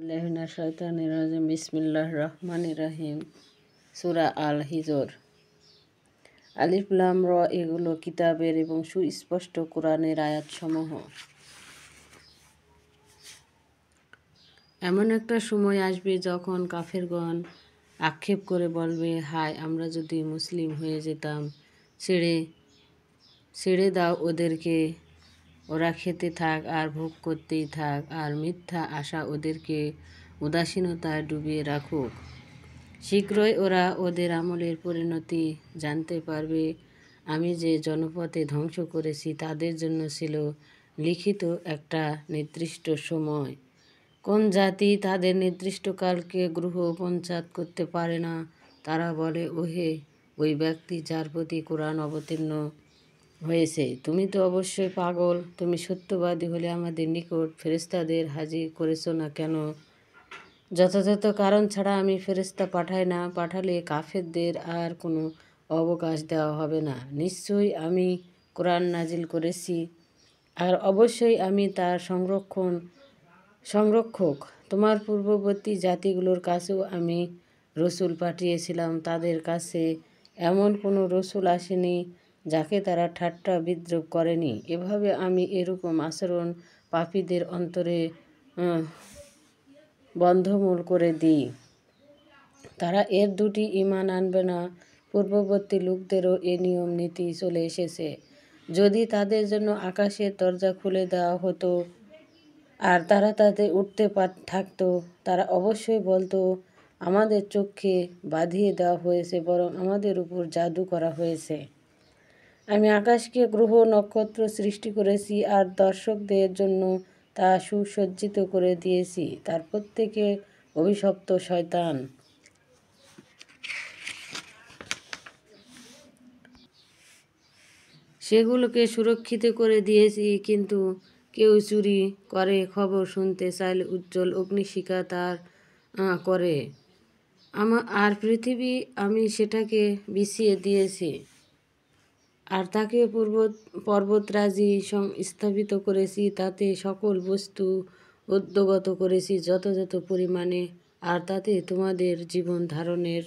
শয়তানির বিসমিল্লাহির রহমানির রহিম। সূরা আল হিজর। আলিফ লাম র এগুলো কিতাবের এবং সুস্পষ্ট কোরআনের আয়াতসমূহ। এমন একটা সময় আসবে যখন কাফেরগণ আক্ষেপ করে বলবে, হায় আমরা যদি মুসলিম হয়ে যেতাম। ছেড়ে দাও ওদেরকে, ওরা খেতে থাক আর ভোগ করতেই থাক, আর মিথ্যা আশা ওদেরকে উদাসীনতায় ডুবিয়ে রাখুক। শীঘ্রই ওরা ওদের আমলের পরিণতি জানতে পারবে। আমি যে জনপদে ধ্বংস করেছি তাদের জন্য ছিল লিখিত একটা নির্দিষ্ট সময়। কোন জাতি তাদের নির্দিষ্টকালকে গ্রহ পঞ্চাত করতে পারে না? তারা বলে, ওহে ওই ব্যক্তি যার প্রতি কোরআন অবতীর্ণ হয়েছে, তুমি তো অবশ্যই পাগল। তুমি সত্যবাদী হলে আমাদের নিকট ফেরেশতাদের হাজির করেছ না কেন? যথাযথ কারণ ছাড়া আমি ফেরেশতা পাঠাই না। পাঠালে কাফেরদের আর কোনো অবকাশ দেওয়া হবে না। নিশ্চয়ই আমি কোরআন নাজিল করেছি, আর অবশ্যই আমি তার সংরক্ষক। তোমার পূর্ববর্তী জাতিগুলোর কাছেও আমি রসুল পাঠিয়েছিলাম। তাদের কাছে এমন কোনো রসুল আসেনি যাকে তারা ঠাট্টা বিদ্রূপ করেনি। এভাবে আমি এরকম আচরণ পাপীদের অন্তরে বন্ধমূল করে দিই। তারা এর দুটি ঈমান আনবে না। পূর্ববর্তী লোকদেরও এ নিয়ম নীতি চলে এসেছে। যদি তাদের জন্য আকাশের দরজা খুলে দেওয়া হতো আর তারা তাতে উঠতে থাকতো, তারা অবশ্যই বলতো, আমাদের চোখে বাঁধিয়ে দেওয়া হয়েছে, বরং আমাদের উপর জাদু করা হয়েছে। আমি আকাশকে গ্রহ নক্ষত্র সৃষ্টি করেছি আর দর্শকদের জন্য তা সুসজ্জিত করে দিয়েছি। তার প্রত্যেকে অভিশপ্ত শয়তান। সেগুলোকে সুরক্ষিত করে দিয়েছি, কিন্তু কেউ চুরি করে খবর শুনতে চাইলে উজ্জ্বল অগ্নিশিখা তার করে। আর পৃথিবী আমি সেটাকে বিছিয়ে দিয়েছি, আর তাকে পর্বতরাজি স্থাপিত করেছি। তাতে সকল বস্তু উদ্যোগত করেছি যথাযথ পরিমাণে, আর তাতে তোমাদের জীবন ধারণের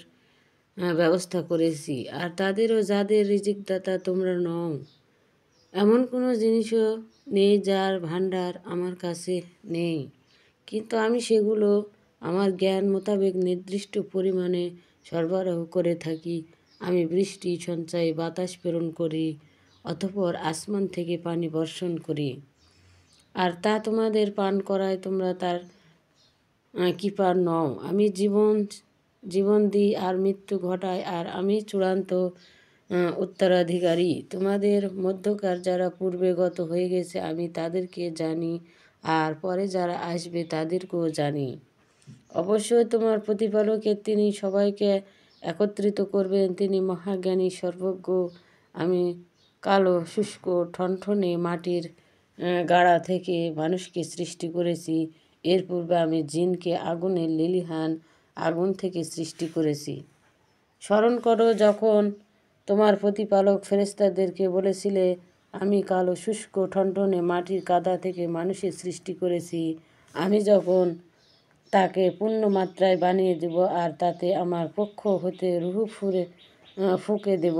ব্যবস্থা করেছি। আর তাদেরও যাদের রিজিকদাতা তোমরা নও। এমন কোনো জিনিসও নেই যার ভাণ্ডার আমার কাছে নেই, কিন্তু আমি সেগুলো আমার জ্ঞান মোতাবেক নির্দিষ্ট পরিমাণে সরবরাহ করে থাকি। আমি বৃষ্টি সঞ্চয়ী বাতাস প্রেরণ করি, অতঃপর আসমান থেকে পানি বর্ষণ করি, আর তা তোমাদের পান করায় তোমরা তার কিপার নও। আমি জীবন দিই আর মৃত্যু ঘটাই, আর আমি চূড়ান্ত উত্তরাধিকারী। তোমাদের মধ্যকার যারা পূর্বে গত হয়ে গেছে আমি তাদেরকে জানি, আর পরে যারা আসবে তাদেরকেও জানি। অবশ্যই তোমার প্রতিপালকের তিনি সবাইকে একত্রিত করবেন। তিনি মহাজ্ঞানী, সর্বজ্ঞ। আমি কালো শুষ্ক ঠনঠনে মাটির গাড়া থেকে মানুষকে সৃষ্টি করেছি। এর পূর্বে আমি জিনকে আগুনের লেলিহান আগুন থেকে সৃষ্টি করেছি। স্মরণ করো যখন তোমার প্রতিপালক ফেরেশতাদেরকে বলেছিলে, আমি কালো শুষ্ক ঠনঠনে মাটির কাদা থেকে মানুষের সৃষ্টি করেছি। আমি যখন তাকে পূর্ণ মাত্রায় বানিয়ে দেব আর তাতে আমার পক্ষ হতে রূহ ফুঁকে দেব,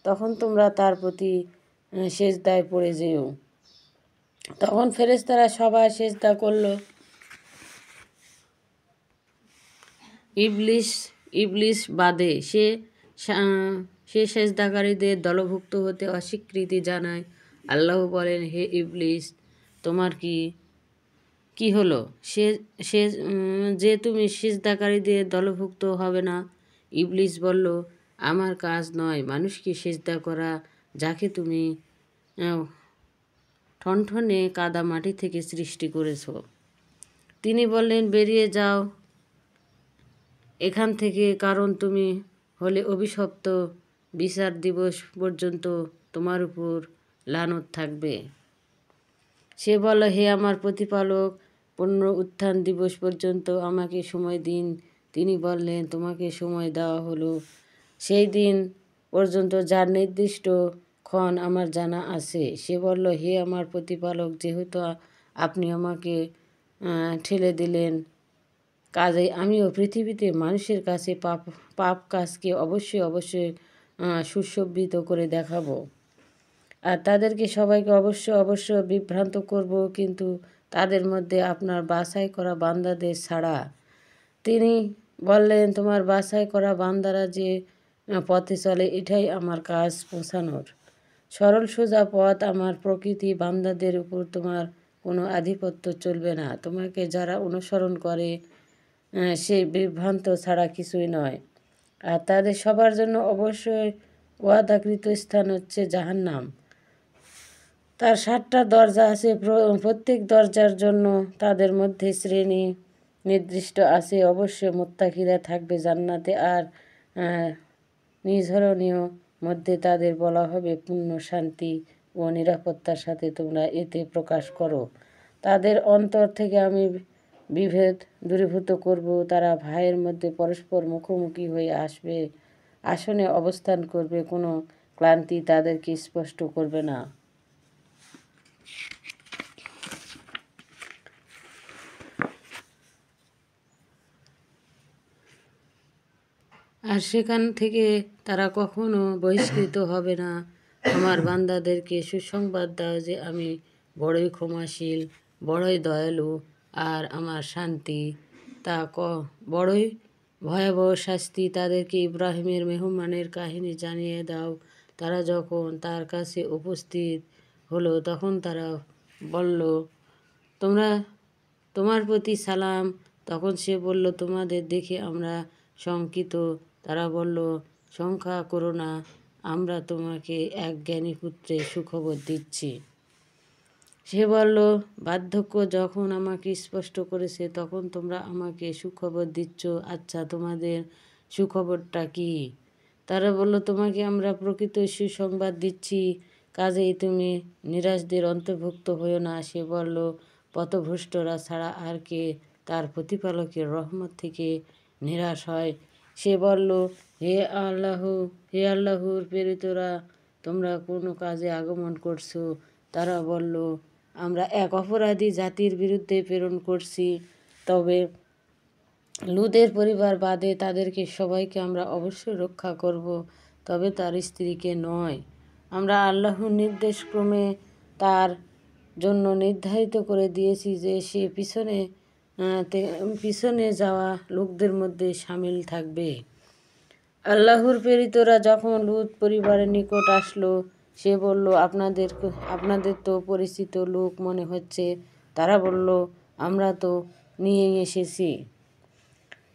তখন তোমরা তার প্রতি সেজদায় পড়ে যেও। তখন ফেরেশতারা সবাই সেজদা করল, ইবলিস বাদে। সে সেজদাকারীদের দলভুক্ত হতে অস্বীকৃতি জানায়। আল্লাহ বলেন, হে ইবলিস, তোমার কি হলো যে তুমি সিজদাকারীদের দলভুক্ত হবে না? ইবলিস বলল, আমার কাজ নয় মানুষকে সিজদা করা, যাকে তুমি ঠনঠনে কাদা মাটি থেকে সৃষ্টি করেছ। তিনি বললেন, বেরিয়ে যাও এখান থেকে, কারণ তুমি হলে অভিশপ্ত। বিচার দিবস পর্যন্ত তোমার উপর লানত থাকবে। সে বলল, হে আমার প্রতিপালক, পুনরুত্থান দিবস পর্যন্ত আমাকে সময় দিন। তিনি বললেন, তোমাকে সময় দেওয়া হলো সেই দিন পর্যন্ত যার নির্দিষ্ট ক্ষণ আমার জানা আছে। সে বলল, হে আমার প্রতিপালক, যেহেতু আপনি আমাকে ঠেলে দিলেন। কাজেই আমিও পৃথিবীতে মানুষের কাছে পাপ পাপ কাজকে অবশ্যই সুশোভিত করে দেখাবো। আর তাদেরকে সবাইকে অবশ্য বিভ্রান্ত করব, কিন্তু তাদের মধ্যে আপনার বাছাই করা বান্দাদের ছাড়া। তিনি বললেন, তোমার বাছাই করা বান্দারা যে পথে চলে এটাই আমার কাজ পৌঁছানোর সরল সোজা পথ। আমার প্রকৃতি বান্দাদের উপর তোমার কোনো আধিপত্য চলবে না। তোমাকে যারা অনুসরণ করে সে বিভ্রান্ত ছাড়া কিছুই নয়। আর তাদের সবার জন্য অবশ্যই ওয়াদাকৃত স্থান হচ্ছে জাহান্নাম। তার 7টা দরজা আছে, প্রত্যেক দরজার জন্য তাদের মধ্যে শ্রেণী নির্দিষ্ট আছে। অবশ্যই মুত্তাকিরা থাকবে জান্নাতে, আর নিঝরণীয় মধ্যে তাদের বলা হবে পূর্ণ শান্তি ও নিরাপত্তার সাথে তোমরা এতে প্রকাশ করো। তাদের অন্তর থেকে আমি বিভেদ দূরীভূত করব। তারা ভাইয়ের মধ্যে পরস্পর মুখোমুখি হয়ে আসবে, আসনে অবস্থান করবে, কোনো ক্লান্তি তাদেরকে স্পষ্ট করবে না। আর সেখান থেকে তারা কখনো বহিষ্কৃত হবে না। আমার বান্দাদেরকে সুসংবাদ দাও যে আমি বড়ই ক্ষমাশীল, বড়ই দয়ালু, আর আমার শান্তি তা বড়ই ভয়াবহ শাস্তি। তাদেরকে ইব্রাহিমের মেহমানের কাহিনী জানিয়ে দাও। তারা যখন তার কাছে উপস্থিত হলো তখন তারা বলল, তোমার প্রতি সালাম। তখন সে বলল, তোমাদের দেখে আমরা শঙ্কিত। তারা বলল, শঙ্কা করো না, আমরা তোমাকে এক জ্ঞানী পুত্রের সুখবর দিচ্ছি। সে বলল, বার্ধক্য যখন আমাকে স্পষ্ট করেছে তখন তোমরা আমাকে সুখবর দিচ্ছ। আচ্ছা, তোমাদের সুখবরটা কি? তারা বলল, তোমাকে আমরা প্রকৃত সুসংবাদ দিচ্ছি, কাজেই তুমি নিরাশদের অন্তর্ভুক্ত হইও না। সে বলল, পথভ্রষ্টরা ছাড়া আর কে তার প্রতিপালকের রহমত থেকে নিরাশ হয়? সে বলল, হে আল্লাহর প্রেরিতরা, তোমরা কোনো কাজে আগমন করছো? তারা বলল, আমরা এক অপরাধী জাতির বিরুদ্ধে প্রেরণ করছি, তবে লুদের পরিবার বাদে তাদেরকে সবাইকে আমরা অবশ্যই রক্ষা করব, তবে তার স্ত্রীকে নয়। আমরা আল্লাহর নির্দেশক্রমে তার জন্য নির্ধারিত করে দিয়েছি যে সে পিছনে যাওয়া লোকদের মধ্যে সামিল থাকবে। আল্লাহর প্রেরিতরা যখন লুত পরিবারের নিকট আসলো, সে বলল, আপনাদের তো পরিচিত লোক মনে হচ্ছে। তারা বলল, আমরা তো নিয়ে এসেছি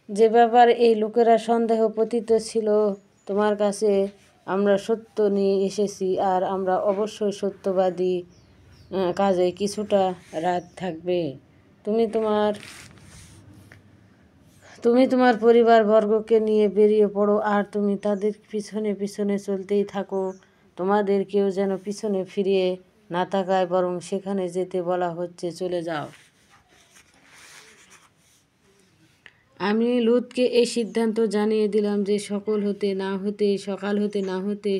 যে ব্যাপারে এই লোকেরা সন্দেহ পতিত ছিল তোমার কাছে আমরা সত্য নিয়ে এসেছি, আর আমরা অবশ্যই সত্যবাদী। কাজে কিছুটা রাত থাকবে। তুমি তোমার পরিবারবর্গকে নিয়ে বেরিয়ে পড়ো, আর তুমি তাদের পিছনে চলতেই থাকো। তোমাদের কেউ যেন পিছনে ফিরিয়ে না তাকায়, বরং সেখানে যেতে বলা হচ্ছে চলে যাও। আমি লুতকে এই সিদ্ধান্ত জানিয়ে দিলাম যে সকাল হতে না হতে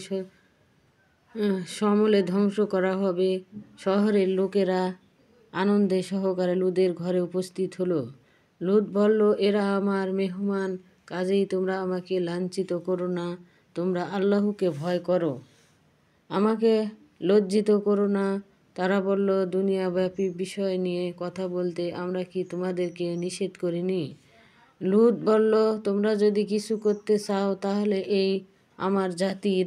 সমূলে ধ্বংস করা হবে। শহরের লোকেরা আনন্দে সহকারে লুদের ঘরে উপস্থিত হলো। লুত বলল, এরা আমার মেহমান, কাজেই তোমরা আমাকে লাঞ্ছিত করো না। তোমরা আল্লাহকে ভয় করো, আমাকে লজ্জিত করো না। তারা বলল, দুনিয়াব্যাপী বিষয় নিয়ে কথা বলতে আমরা কি তোমাদেরকে নিষেধ করিনি? লুত বলল, তোমরা যদি কিছু করতে চাও তাহলে এই আমার জাতির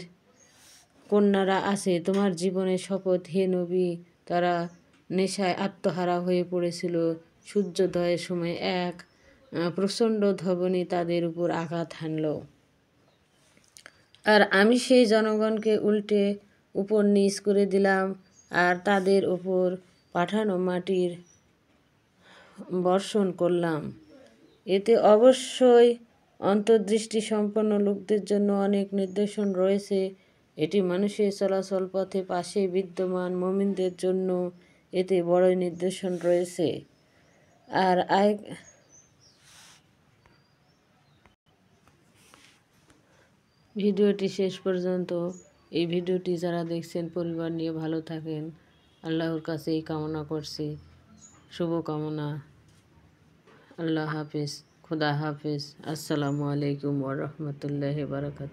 কন্যারা আছে, তোমার জীবনের শপথ হে নবী। তারা নেশায় আত্মহারা হয়ে পড়েছিল। সূর্যোদয়ের সময় এক প্রচণ্ড ধ্বনি তাদের উপর আঘাত হানল, আর আমি সেই জনগণকে উল্টে উপর নিচ করে দিলাম, আর তাদের উপর পাঠানো মাটির বর্ষণ করলাম। এতে অবশ্যই অন্তর্দৃষ্টি সম্পন্ন লোকদের জন্য অনেক নিদর্শন রয়েছে। এটি মানুষের চলাচল পথে পাশে বিদ্যমান মুমিনদের জন্য এতে বড়ই নিদর্শন রয়েছে। আর ভিডিওটি শেষ পর্যন্ত এই ভিডিওটি যারা দেখছেন পরিবার নিয়ে ভালো থাকেন, আল্লাহর কাছে এই কামনা করছি, শুভকামনা। আল্লাহ হাফিজ, খুদা হাফিজ, আসসালামু আলাইকুম ওয়া রাহমাতুল্লাহি ওয়া বারাকাতুহু।